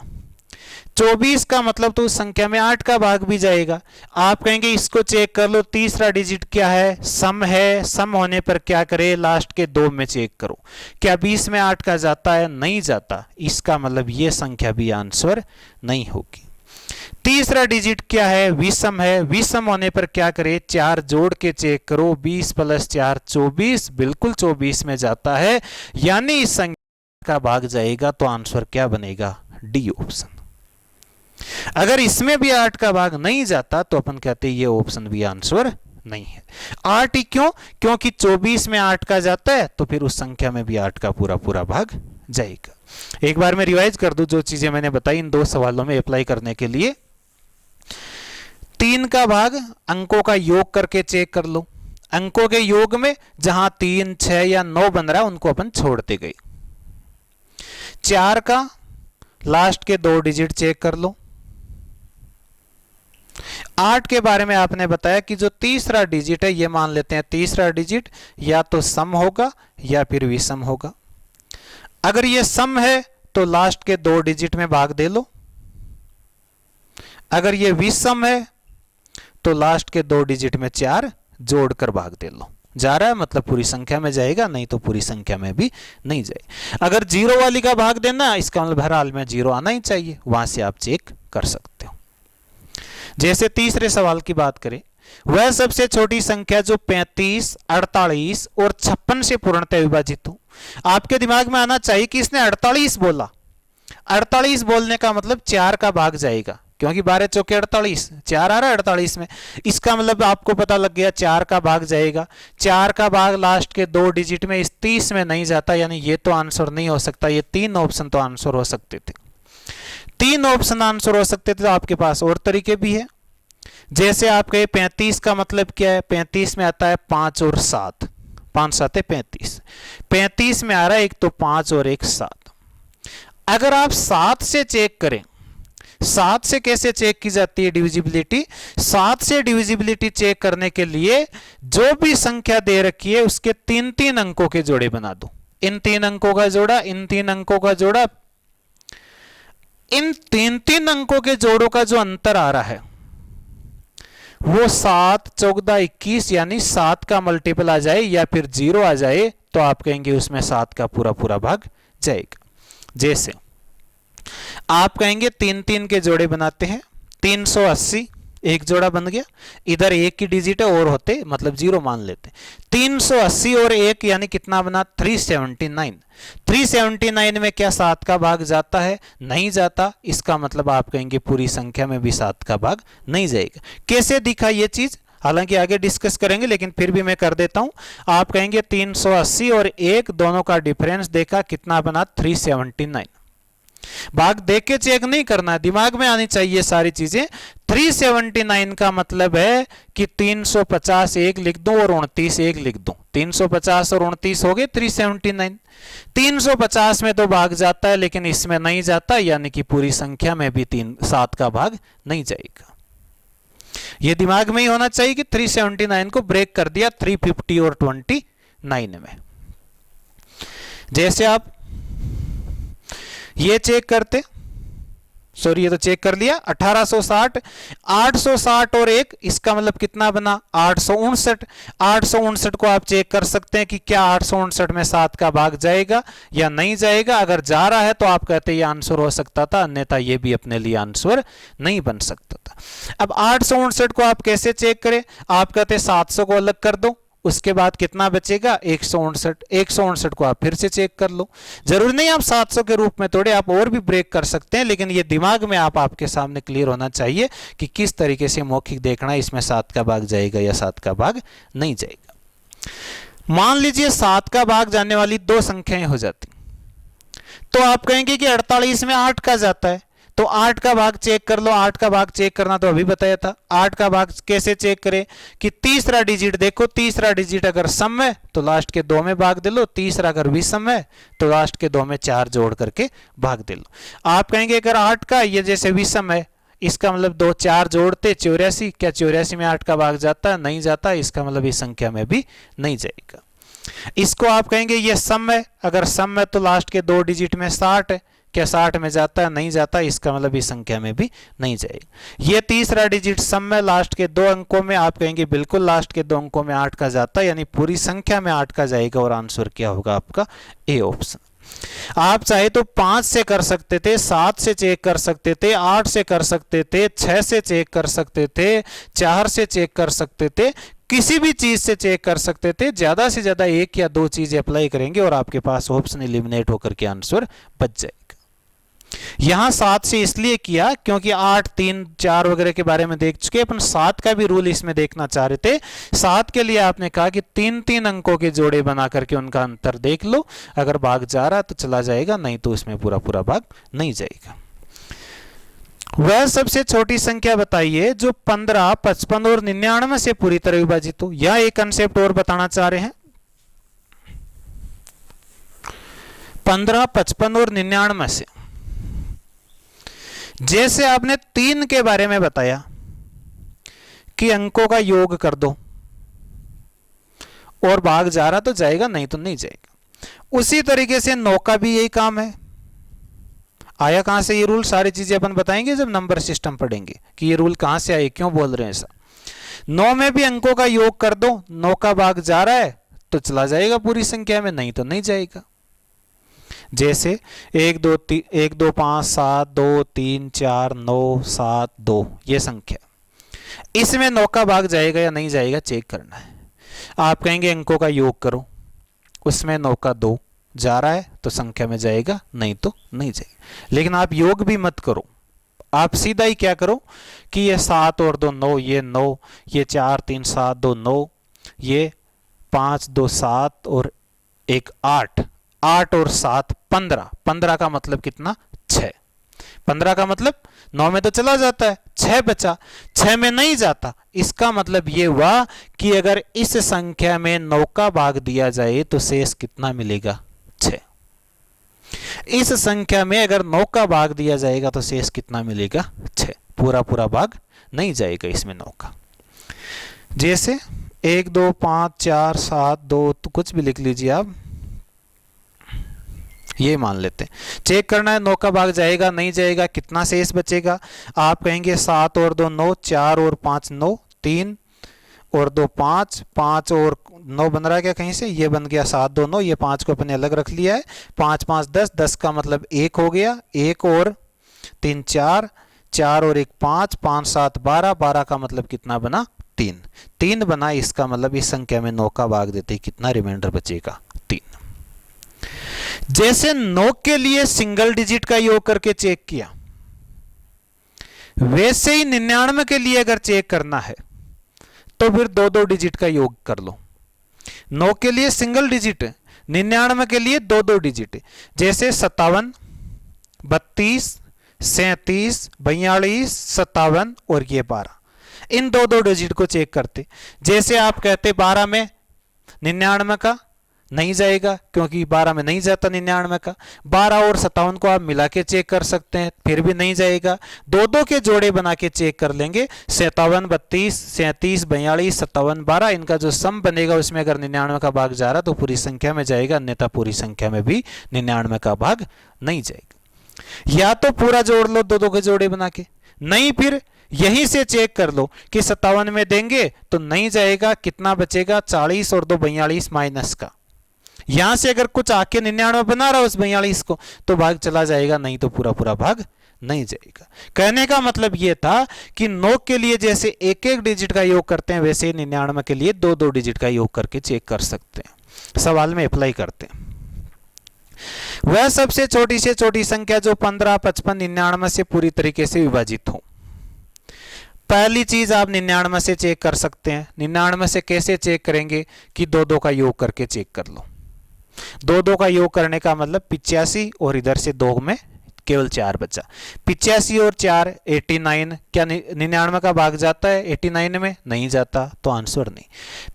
24 का मतलब तो उस संख्या में 8 का भाग भी जाएगा। आप कहेंगे इसको चेक कर लो, तीसरा डिजिट क्या है? सम है। सम होने पर क्या करे? लास्ट के 2 में चेक करो। क्या 20 में 8 का जाता है? नहीं जाता। इसका मतलब ये संख्या भी आंसर नहीं होगी। तीसरा डिजिट क्या है? विषम है। विषम होने पर क्या करे? 4 जोड़ के चेक करो। 20 + 4 24, बिल्कुल 24 में जाता है, यानी इस संख्या का भाग जाएगा तो आंसर क्या बनेगा? D option. अगर इसमें भी 8 का भाग नहीं जाता तो अपन कहते हैं ये ऑप्शन भी आंसर नहीं है। 8 ही क्यों? क्योंकि 24 में 8 का जाता है तो फिर उस संख्या में भी 8 का पूरा पूरा भाग जाएगा। एक बार मैं रिवाइज कर दूं जो चीजें मैंने बताई इन 2 सवालों में अप्लाई करने के लिए। 3 का भाग अंकों का योग करके चेक कर लो। अंकों के योग में जहां 3, 6 या 9 बन रहा है उनको अपन छोड़ते गए। 4 का लास्ट के 2 डिजिट चेक कर लो। 8 के बारे में आपने बताया कि जो तीसरा डिजिट है ये मान लेते हैं तीसरा डिजिट या तो सम होगा या फिर विषम होगा। अगर ये सम है तो लास्ट के 2 डिजिट में भाग दे लो। अगर ये विषम है तो लास्ट के 2 डिजिट में 4 जोड़कर भाग दे लो। जा रहा है मतलब पूरी संख्या में जाएगा, नहीं तो पूरी संख्या में भी नहीं जाए। अगर 0 वाली का भाग देना, इसका मतलब हर हाल में 0 आना ही चाहिए, वहां से आप चेक कर सकते हो। जैसे तीसरे सवाल की बात करें, वह सबसे छोटी संख्या जो 35, 48 और 56 से पूर्णतः विभाजित हो। आपके दिमाग में आना चाहिए कि इसने 48 बोला। 48 बोलने का मतलब 4 का भाग जाएगा, क्योंकि 12 चौके 48, 4 आ रहा है 48 में। इसका मतलब आपको पता लग गया 4 का भाग जाएगा। 4 का भाग लास्ट के 2 डिजिट में इस 30 में नहीं जाता, यानी ये तो आंसर नहीं हो सकता। ये 3 ऑप्शन तो आंसर हो सकते थे। 3 ऑप्शन आंसर हो सकते थे तो आपके पास और तरीके भी है। जैसे आप कहे 35 का मतलब क्या है? 35 में आता है 5 और 7, 5 7 35। 35 में आ रहा है एक तो 5 और एक 7। अगर आप 7 से चेक करें, 7 से कैसे चेक की जाती है डिविजिबिलिटी? 7 से डिविजिबिलिटी चेक करने के लिए जो भी संख्या दे रखी है उसके 3-3 अंकों के जोड़े बना दो। इन 3 अंकों का जोड़ा, इन 3 अंकों का जोड़ा, इन 3-3 अंकों के जोड़ों का जो अंतर आ रहा है वो 7, 14, 21 यानी 7 का मल्टीपल आ जाए या फिर 0 आ जाए तो आप कहेंगे उसमें 7 का पूरा पूरा भाग जाएगा। जैसे आप कहेंगे 3-3 के जोड़े बनाते हैं 380 एक जोड़ा बन गया, इधर एक की डिजिट है और होते मतलब 0 मान लेते। 380 और एक यानी कितना बना 379। 379 में क्या 7 का भाग जाता है? नहीं जाता। इसका मतलब आप कहेंगे पूरी संख्या में भी 7 का भाग नहीं जाएगा। कैसे दिखा ये चीज? हालांकि आगे डिस्कस करेंगे, लेकिन फिर भी मैं कर देता हूं। आप कहेंगे 380 और एक दोनों का डिफरेंस देखा, कितना बना 379। भाग देख के चेक नहीं करना, दिमाग में आनी चाहिए सारी चीजें। 379 का मतलब है कि 350 एक लिख दूं और 29 एक लिख दूं। 350 और 29 हो गए 379। 350 में तो भाग जाता है लेकिन इसमें नहीं जाता, यानी कि पूरी संख्या में भी 7 का भाग नहीं जाएगा। ये दिमाग में ही होना चाहिए कि 379 को ब्रेक कर दिया 350 और 29 में। जैसे आप ये चेक करते, सॉरी ये तो चेक कर लिया, 1860, 860 और एक, इसका मतलब कितना बना 859। 859 को आप चेक कर सकते हैं कि क्या 859 में 7 का भाग जाएगा या नहीं जाएगा। अगर जा रहा है तो आप कहते ये आंसर हो सकता था, अन्यथा ये भी अपने लिए आंसर नहीं बन सकता था। अब 859 को आप कैसे चेक करें? आप कहते 700 को अलग कर दो, उसके बाद कितना बचेगा 159। 159 को आप फिर से चेक कर लो। जरूरी नहीं आप 700 के रूप में तोड़े, आप और भी ब्रेक कर सकते हैं, लेकिन ये दिमाग में आपके सामने क्लियर होना चाहिए कि किस तरीके से मौखिक देखना है, इसमें 7 का भाग जाएगा या 7 का भाग नहीं जाएगा। मान लीजिए 7 का भाग जाने वाली 2 संख्याएं हो जाती, तो आप कहेंगे कि 48 में 8 का जाता है, तो 8 का भाग चेक कर लो। 8 का भाग चेक करना तो अभी बताया था। 8 का भाग कैसे चेक करें कि तीसरा डिजिट देखो, तीसरा डिजिट अगर सम है तो लास्ट के 2 में भाग दे लो, तीसरा अगर विषम है तो लास्ट के 2 में 4 जोड़ करके भाग दे लो। आप कहेंगे अगर 8 का ये जैसे विषम है, इसका मतलब 2 4 जोड़ते 84, क्या 84 में 8 का भाग जाता है? नहीं जाता। इसका मतलब इस संख्या में भी नहीं जाएगा। इसको आप कहेंगे ये सम है, अगर सम है तो लास्ट के 2 डिजिट में 60 है, क्या 60 में जाता है? नहीं जाता। इसका मतलब इस संख्या में भी नहीं जाएगा। ये तीसरा डिजिट सम में लास्ट के 2 अंकों में, आप कहेंगे बिल्कुल लास्ट के 2 अंकों में 8 का जाता है, यानी पूरी संख्या में 8 का जाएगा और आंसर क्या होगा आपका? A option. आप चाहे तो 5 से कर सकते थे, 7 से चेक कर सकते थे, 8 से कर सकते थे, 6 से चेक कर सकते थे, 4 से चेक कर सकते थे, किसी भी चीज से चेक कर सकते थे। ज्यादा से ज्यादा 1 या 2 चीजें अप्लाई करेंगे और आपके पास ऑप्शन एलिमिनेट होकर के आंसर बच जाएगा। यहां 7 से इसलिए किया क्योंकि 8 3 4 वगैरह के बारे में देख चुके, अपन 7 का भी रूल इसमें देखना चाह रहे थे। 7 के लिए आपने कहा कि 3 अंकों के जोड़े बना करके उनका अंतर देख लो, अगर भाग जा रहा तो चला जाएगा, नहीं तो इसमें पूरा पूरा भाग नहीं जाएगा। वह सबसे छोटी संख्या बताइए जो 15, 55 और 99 से पूरी तरह विभाजित हो। यह एक कंसेप्ट और बताना चाह रहे हैं। 15, 55 और 99 से, जैसे आपने 3 के बारे में बताया कि अंकों का योग कर दो और भाग जा रहा तो जाएगा, नहीं तो नहीं जाएगा। उसी तरीके से 9 का भी यही काम है। आया कहां से ये रूल? सारी चीजें अपन बताएंगे जब नंबर सिस्टम पढ़ेंगे कि ये रूल कहां से आए, क्यों बोल रहे हैं ऐसा। 9 में भी अंकों का योग कर दो, 9 का भाग जा रहा है तो चला जाएगा पूरी संख्या में, नहीं तो नहीं जाएगा। जैसे 1 2 5 7 2 3 4 9 7 2 ये संख्या, इसमें 9 का भाग जाएगा या नहीं जाएगा चेक करना है। आप कहेंगे अंकों का योग करो, उसमें 9 का 2 जा रहा है तो संख्या में जाएगा, नहीं तो नहीं जाएगा। लेकिन आप योग भी मत करो, आप सीधा ही क्या करो कि ये 7 और 2 9, ये 9, ये 4 3 7 2 9, ये 5 2 7 और 1 8, 8 और 7 15। 15 का मतलब कितना? 6। 15 का मतलब 9 में तो चला जाता है, 6 बचा, 6 में नहीं जाता। इसका मतलब ये हुआ कि अगर इस संख्या में 9 का भाग दिया जाए तो शेष कितना मिलेगा? 6। इस संख्या में अगर 9 का भाग दिया जाएगा तो शेष कितना मिलेगा? 6। पूरा पूरा भाग नहीं जाएगा इसमें 9 का। जैसे 1 2 5 4 7 2, तो कुछ भी लिख लीजिए आप, ये मान लेते हैं। चेक करना है 9 का भाग जाएगा नहीं जाएगा, कितना शेष बचेगा। आप कहेंगे 7 और 2 9, 4 और 5 9, 3 और 2 5, 5 और 9 बन रहा है क्या कहीं से? ये बन गया 7 2 9, ये 5 को अपने अलग रख लिया है। 5 5 10, 10 का मतलब 1 हो गया, 1 और 3 4, 4 और 1 5, 5 7 12, 12 का मतलब कितना बना 3, 3 बना। इसका मतलब इस संख्या में 9 का भाग देते कितना रिमाइंडर बचेगा 3। जैसे 9 के लिए सिंगल डिजिट का योग करके चेक किया, वैसे ही 99 के लिए अगर चेक करना है तो फिर 2-2 डिजिट का योग कर लो। 9 के लिए सिंगल डिजिट, 99 के लिए 2-2 डिजिट। जैसे 57, 32, 37, 42, 57 और ये 12, इन 2-2 डिजिट को चेक करते। जैसे आप कहते 12 में 99 का नहीं जाएगा, क्योंकि 12 में नहीं जाता 99 का। 12 और 57 को आप मिला के चेक कर सकते हैं, फिर भी नहीं जाएगा। 2-2 के जोड़े बना के चेक कर लेंगे। 57, 32, 37, 42, 57, 12, इनका जो सम बनेगा उसमें अगर 99 का भाग जा रहा तो पूरी संख्या में जाएगा, अन्यथा पूरी संख्या में भी 99 का भाग नहीं जाएगा। या तो पूरा जोड़ लो 2-2 के जोड़े बना के, नहीं फिर यहीं से चेक कर लो कि 57 में देंगे तो नहीं जाएगा, कितना बचेगा 40 और 2 42 माइनस का। यहां से अगर कुछ आके 99 बना रहा उस 42 को तो भाग चला जाएगा, नहीं तो पूरा पूरा भाग नहीं जाएगा। कहने का मतलब यह था कि 9 के लिए जैसे 1-1 डिजिट का योग करते हैं वैसे 99 के लिए 2-2 डिजिट का योग करके चेक कर सकते हैं। सवाल में अप्लाई करते हैं। वह सबसे छोटी से छोटी संख्या जो 15, 55, 99 से पूरी तरीके से विभाजित हो। पहली चीज आप 99 से चेक कर सकते हैं। 99 से कैसे चेक करेंगे कि 2-2 का योग करके चेक कर लो। 2-2 का योग करने का मतलब 85 और इधर से 2 में केवल 4 बचा। 85 और 4 89, क्या 99 का भाग जाता है 89 में? नहीं जाता, तो आंसर नहीं।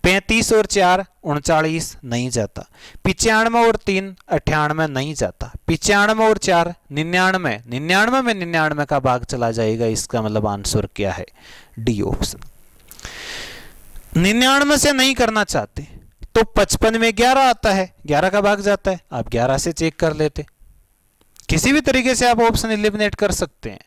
35 और 4 39, नहीं जाता। 95 और 3 98, नहीं जाता। 95 और 4 99, 99 में 99 का भाग चला जाएगा। इसका मतलब आंसर क्या है? D option. 99 से नहीं करना चाहते तो 55 में 11 आता है, 11 का भाग जाता है, आप 11 से चेक कर लेते। किसी भी तरीके से आप ऑप्शन एलिमिनेट कर सकते हैं।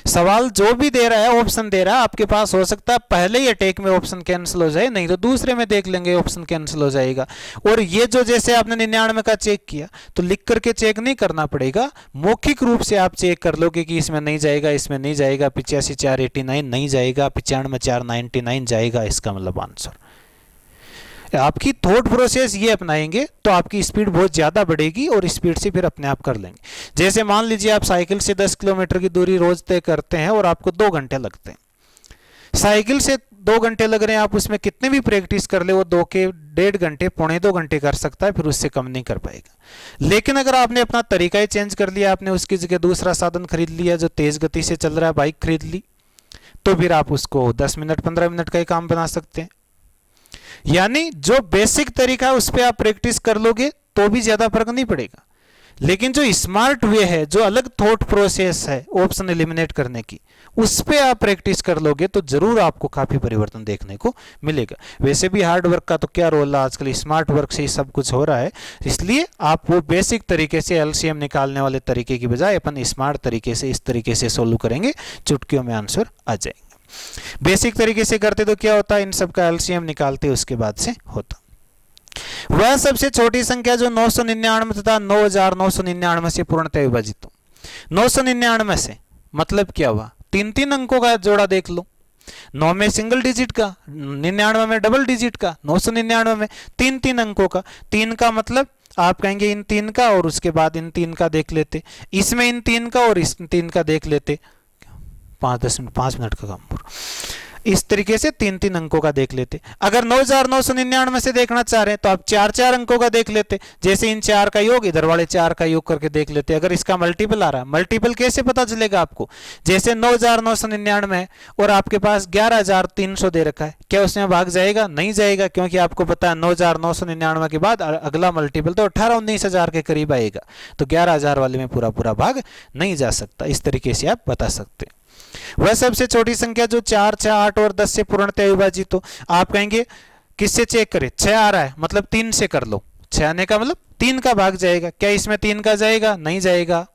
सवाल जो भी दे रहा है, ऑप्शन दे रहा है, आपके पास हो सकता है पहले ही अटैक में ऑप्शन कैंसिल हो जाए, नहीं तो दूसरे में देख लेंगे ऑप्शन कैंसिल हो जाएगा। और ये जो जैसे आपने 99 का चेक किया तो लिख करके चेक नहीं करना पड़ेगा, मौखिक रूप से आप चेक कर लोगे कि इसमें नहीं जाएगा, इसमें नहीं जाएगा। 85 4 89 नहीं जाएगा, 95 4 99 जाएगा। इसका मतलब आंसर आपकी थॉट प्रोसेस ये अपनाएंगे तो आपकी स्पीड बहुत ज़्यादा बढ़ेगी और स्पीड से फिर अपने आप कर लेंगे। जैसे मान लीजिए आप साइकिल से 10 किलोमीटर की दूरी रोज तय करते हैं और आपको 2 घंटे लगते हैं। साइकिल से 2 घंटे लग रहे हैं, आप उसमें कितने भी प्रैक्टिस कर ले वो 2 के 1.5 घंटे 1.25 घंटे कर सकता है, फिर उससे कम नहीं कर पाएगा। लेकिन अगर आपने अपना तरीका ही चेंज कर लिया, आपने उसकी जगह दूसरा साधन खरीद लिया जो तेज गति से चल रहा है, बाइक खरीद ली, तो फिर आप उसको 10 मिनट 15 मिनट का ही काम बना सकते हैं। यानी जो बेसिक तरीका है उस पर आप प्रैक्टिस कर लोगे तो भी ज्यादा फर्क नहीं पड़ेगा। लेकिन जो स्मार्ट वे है, जो अलग थॉट प्रोसेस है ऑप्शन एलिमिनेट करने की, उस पे आप प्रैक्टिस कर लोगे तो जरूर आपको काफी परिवर्तन देखने को मिलेगा। वैसे भी हार्ड वर्क का तो क्या रोल है, आजकल स्मार्ट वर्क से ही सब कुछ हो रहा है। इसलिए आप वो बेसिक तरीके से एलसीएम निकालने वाले तरीके की बजाय अपन स्मार्ट तरीके से इस तरीके से सोल्व करेंगे, चुटकियों में आंसर आ जाएंगे। बेसिक तरीके से करते तो क्या होता है, इन सब का एलसीएम निकालते उसके बाद से होता। वह सबसे छोटी संख्या जो 999 तथा 9999 से पूर्णतः विभाजित हो। 999 से मतलब क्या हुआ, 3-3 अंकों का जोड़ा देख लो। 9 में सिंगल डिजिट का, 99 में डबल डिजिट का, 999 में 3-3 अंकों का। 3 का मतलब आप कहेंगे इन 3 का और उसके बाद इन 3 का देख लेते, इसमें इन 3 का और इस 3 का देख लेते। 5 मिनट का काम। इस तरीके से 3-3 अंकों का देख लेते। अगर 9999 से देखना चाह रहे हैं तो आप 4-4 अंकों का देख लेते। जैसे इन 4 का योग इधर वाले 4 का योग करके देख लेते। अगर इसका मल्टीपल आ रहा है, मल्टीपल कैसे पता चलेगा आपको? जैसे 9999 है और आपके पास 11300 दे रखा है, क्या उसमें भाग जाएगा? नहीं जाएगा, क्योंकि आपको पता है 9999 के बाद अगला मल्टीपल तो 18-19 के करीब आएगा, तो 11000 वाले में पूरा पूरा भाग नहीं जा सकता। इस तरीके से आप बता सकते हैं। वह सबसे छोटी संख्या जो 4, 6, 8 और 10 से पूर्णतः विभाजित हो। आप कहेंगे किससे चेक करें? 6 आ रहा है मतलब 3 से कर लो। 6 आने का मतलब 3 का भाग जाएगा। क्या इसमें 3 का जाएगा? नहीं जाएगा,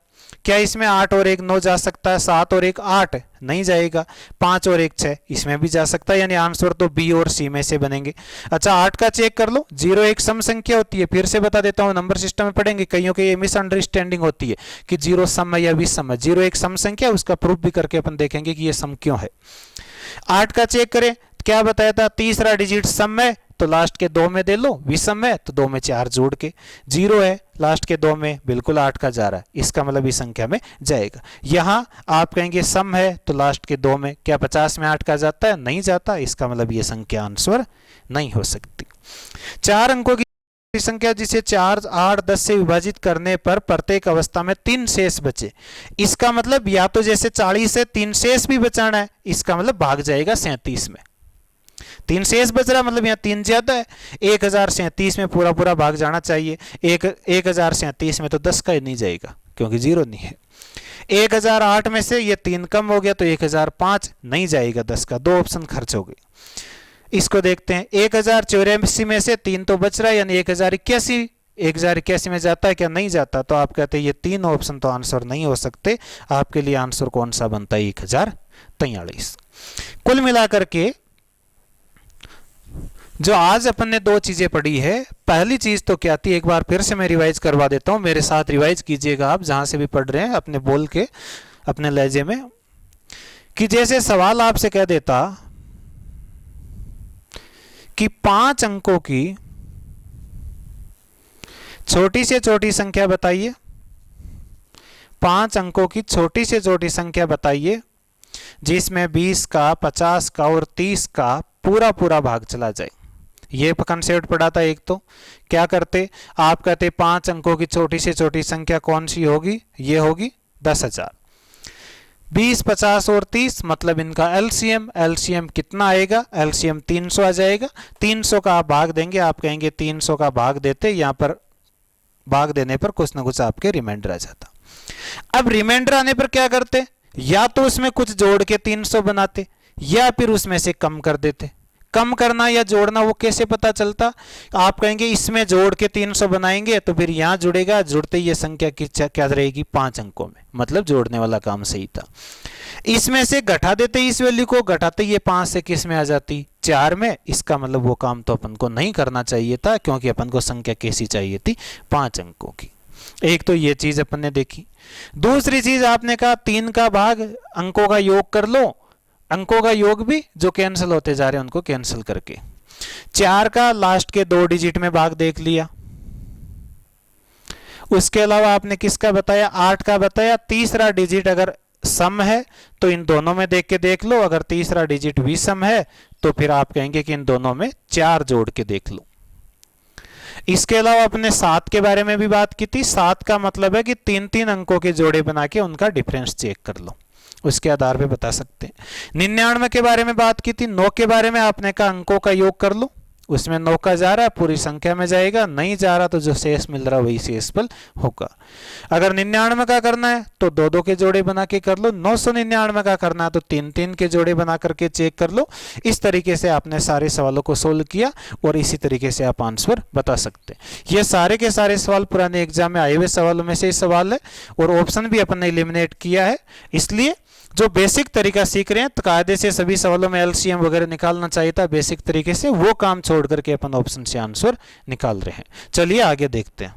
क्या इसमें 8 और 1 9 जा सकता है? 7 और 1 8 नहीं जाएगा। 5 और 1 6 इसमें भी जा सकता है, यानी आंसर तो बी और सी में से बनेंगे। अच्छा 8 का चेक कर लो। 0 एक सम संख्या होती है, फिर से बता देता हूं, नंबर सिस्टम में पढ़ेंगे, कईयों के ये मिसअंडरस्टैंडिंग होती है कि 0 सम है या विषम है। 0 एक सम संख्या, उसका प्रूफ भी करके अपन देखेंगे कि ये सम क्यों है। 8 का चेक करें, क्या बताया था? तीसरा डिजिट सम है तो लास्ट के 2 में दे लो, विषम है तो 2 में 4 जोड़ के, 0 है लास्ट के 2 में, बिल्कुल 8 का जा रहा है, इसका मतलब इस संख्या में जाएगा। यहां आप कहेंगे सम है तो लास्ट के 2 में, क्या 50 में 8 का जाता है? नहीं जाता, इसका मतलब ये संख्या आंसर नहीं हो सकती। 4 अंकों की संख्या जिसे 4 8 10 से विभाजित करने पर प्रत्येक अवस्था में 3 शेष बचे, इसका मतलब या तो जैसे 40 है 3 शेष भी बचाना है, इसका मतलब भाग जाएगा 37 में। 3 शेष बच रहा मतलब यहाँ 3 ज्यादा है, 1037 में पूरा पूरा भाग जाना चाहिए। 1037 में तो 10 का ही नहीं जाएगा क्योंकि 0 नहीं है। 1008 में से ये 3 कम हो गया तो 1005 नहीं जाएगा, 10 का 2 ऑप्शन खर्च हो गए। इसको देखते हैं, 1084 में से 3 तो बच रहा है, यानी 1081 में जाता है क्या? नहीं जाता। तो आप कहते हैं ये 3 ऑप्शन तो आंसर नहीं हो सकते। आपके लिए आंसर कौन सा बनता है? 1043। कुल मिलाकर के जो आज अपन ने 2 चीजें पढ़ी है, पहली चीज तो क्या थी, एक बार फिर से मैं रिवाइज करवा देता हूं, मेरे साथ रिवाइज कीजिएगा आप जहां से भी पढ़ रहे हैं, अपने बोल के अपने लहजे में, कि जैसे सवाल आपसे कह देता कि 5 अंकों की छोटी से छोटी संख्या बताइए, 5 अंकों की छोटी से छोटी संख्या बताइए जिसमें 20 का 50 का और 30 का पूरा पूरा भाग चला जाए। ये कंसेप्ट पढ़ा था एक। तो क्या करते आप? कहते 5 अंकों की छोटी से छोटी संख्या कौन सी होगी? ये होगी 10,000। 20 50 और 30 मतलब इनका एलसीएम, एलसीएम कितना आएगा? एलसीएम 300 आ जाएगा। 300 का आप भाग देंगे, आप कहेंगे 300 का भाग देते, यहां पर भाग देने पर कुछ ना कुछ आपके रिमाइंडर आ जाता। अब रिमाइंडर आने पर क्या करते? या तो उसमें कुछ जोड़ के 300 बनाते या फिर उसमें से कम कर देते। कम करना या जोड़ना वो कैसे पता चलता? आप कहेंगे इसमें जोड़ के 300 बनाएंगे तो फिर यहां जुड़ेगा, जुड़ते ये संख्या क्या रहेगी? 5 अंकों में, मतलब जोड़ने वाला काम सही था। इसमें से घटा देते, इस वैल्यू को घटाते, ये 5 से किस में आ जाती? 4 में। इसका मतलब वो काम तो अपन को नहीं करना चाहिए था, क्योंकि अपन को संख्या कैसी चाहिए थी? 5 अंकों की। एक तो ये चीज अपन ने देखी। दूसरी चीज आपने कहा 3 का भाग अंकों का योग कर लो, अंकों का योग भी जो कैंसिल होते जा रहे हैं उनको कैंसिल करके। 4 का लास्ट के 2 डिजिट में भाग देख लिया। उसके अलावा आपने किसका बताया? 8 का बताया। तीसरा डिजिट अगर सम है तो इन दोनों में देख के देख लो, अगर तीसरा डिजिट विषम है तो फिर आप कहेंगे कि इन दोनों में 4 जोड़ के देख लो। इसके अलावा अपने 7 के बारे में भी बात की थी। 7 का मतलब है कि 3-3 अंकों के जोड़े बना के उनका डिफरेंस चेक कर लो, उसके आधार पे बता सकते हैं। 99 के बारे में बात की थी। 9 के बारे में आपने कहा अंकों का योग कर लो, उसमें 9 का जा रहा है पूरी संख्या में जाएगा, नहीं जा रहा तो जो शेष मिल रहा वही शेषफल होगा। अगर 99 का करना है तो 2-2 के जोड़े बना के कर लो, 999 का करना है तो 3-3 के जोड़े बना करके चेक कर लो। इस तरीके से आपने सारे सवालों को सोल्व किया और इसी तरीके से आप आंसर बता सकते हैं। ये सारे के सारे सवाल पुराने एग्जाम में आए हुए सवालों में से सवाल है और ऑप्शन भी अपन ने एलिमिनेट किया है। इसलिए जो बेसिक तरीका सीख रहे हैं तो कायदे से सभी सवालों में एलसीएम वगैरह निकालना चाहिए था बेसिक तरीके से, वो काम छोड़ करके अपन ऑप्शन से आंसर निकाल रहे हैं। चलिए आगे देखते हैं।